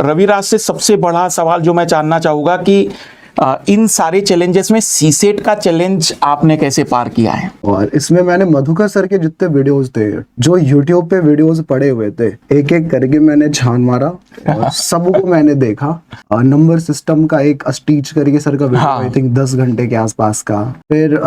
रविराज से सबसे बड़ा सवाल जो मैं जानना चाहूंगा कि इन सारे चैलेंजेस में सीसेट का चैलेंज आपने कैसे पार किया है? और इसमें मैंने मधुकर सर के जितने वीडियोस थे, जो यूट्यूब पे वीडियोस पड़े हुए थे, एक एक करके मैंने छान मारा और सबको मैंने देखा। नंबर सिस्टम का एक स्टीच करके सर का वीडियो आई थिंक 10 घंटे के आसपास का, फिर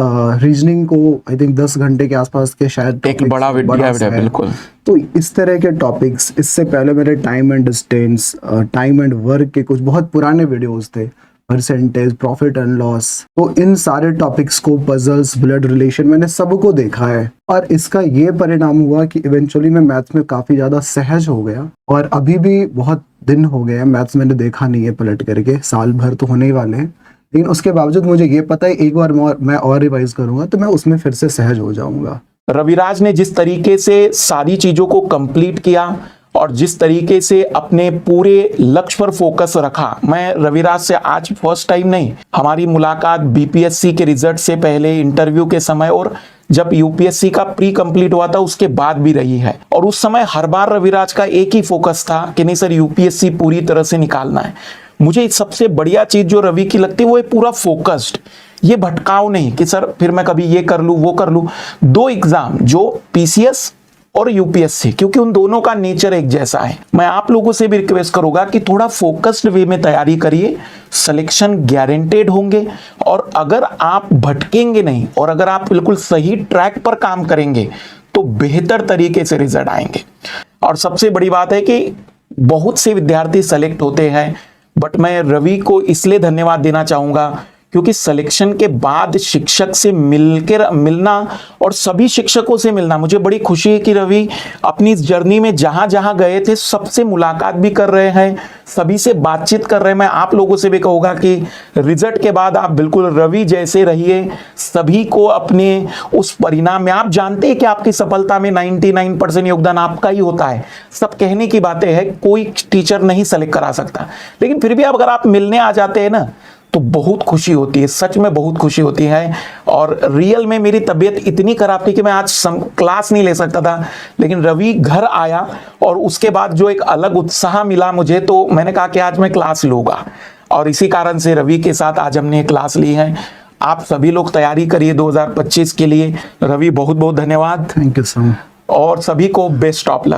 रीजनिंग को आई थिंक 10 घंटे के आसपास के शायद एक बड़ा वीडियो है बिल्कुल। तो इस तरह के टॉपिक्स, इससे पहले मेरे time and distance, time and work के कुछ बहुत पुराने वीडियोस थे, परसेंटेज, प्रॉफिट एंड लॉस, तो इन सारे टॉपिक्स को, पजल्स, ब्लड रिलेशन, मैंने सबको देखा है। और इसका ये परिणाम हुआ कि इवेंचुअली मैं मैथ्स में काफी ज्यादा सहज हो गया। और अभी भी बहुत दिन हो गए हैं मैथ्स मैंने देखा नहीं है पलट करके, साल भर तो होने ही वाले हैं, लेकिन उसके बावजूद मुझे ये पता है एक बार मैं और रिवाइज करूंगा तो मैं उसमें फिर से सहज हो जाऊंगा। रविराज ने जिस तरीके से सारी चीजों को कंप्लीट किया और जिस तरीके से अपने पूरे लक्ष्य पर फोकस रखा, मैं रविराज से आज फर्स्ट टाइम नहीं, हमारी मुलाकात बीपीएससी के रिजल्ट से पहले, इंटरव्यू के समय और जब यूपीएससी का प्री कंप्लीट हुआ था उसके बाद भी रही है। और उस समय हर बार रविराज का एक ही फोकस था कि नहीं सर, यूपीएससी पूरी तरह से निकालना है। मुझे सबसे बढ़िया चीज जो रवि की लगती है वो है पूरा फोकस्ड, ये भटकाव नहीं कि सर फिर मैं कभी ये कर लूं वो कर लूं। दो एग्जाम, जो पीसीएस और यूपीएससी, क्योंकि उन दोनों का नेचर एक जैसा है, मैं आप लोगों से भी रिक्वेस्ट करूंगा कि थोड़ा फोकस्ड वे में तैयारी करिए, सिलेक्शन गारंटेड होंगे। और अगर आप भटकेंगे नहीं और अगर आप बिल्कुल सही ट्रैक पर काम करेंगे तो बेहतर तरीके से रिजल्ट आएंगे। और सबसे बड़ी बात है कि बहुत से विद्यार्थी सेलेक्ट होते हैं, बट मैं रवि को इसलिए धन्यवाद देना चाहूंगा क्योंकि सिलेक्शन के बाद शिक्षक से मिलना और सभी शिक्षकों से मिलना, मुझे बड़ी खुशी है कि रवि अपनी इस जर्नी में जहां जहां गए थे सबसे मुलाकात भी कर रहे हैं, सभी से बातचीत कर रहे हैं। मैं आप लोगों से भी कहूंगा कि रिजल्ट के बाद आप बिल्कुल रवि जैसे रहिए, सभी को अपने उस परिणाम में, आप जानते हैं कि आपकी सफलता में 99% योगदान आपका ही होता है। सब कहने की बातें हैं, कोई टीचर नहीं सेलेक्ट करा सकता, लेकिन फिर भी अगर आप मिलने आ जाते हैं ना तो बहुत खुशी होती है, सच में बहुत खुशी होती है। और रियल में मेरी तबीयत इतनी खराब थी कि मैं आज क्लास नहीं ले सकता था, लेकिन रवि घर आया और उसके बाद जो एक अलग उत्साह मिला मुझे, तो मैंने कहा कि आज मैं क्लास लूंगा। और इसी कारण से रवि के साथ आज हमने क्लास ली है। आप सभी लोग तैयारी करिए 2025 के लिए। रवि बहुत बहुत धन्यवाद। Thank you sir. और सभी को बेस्ट ऑफ लक।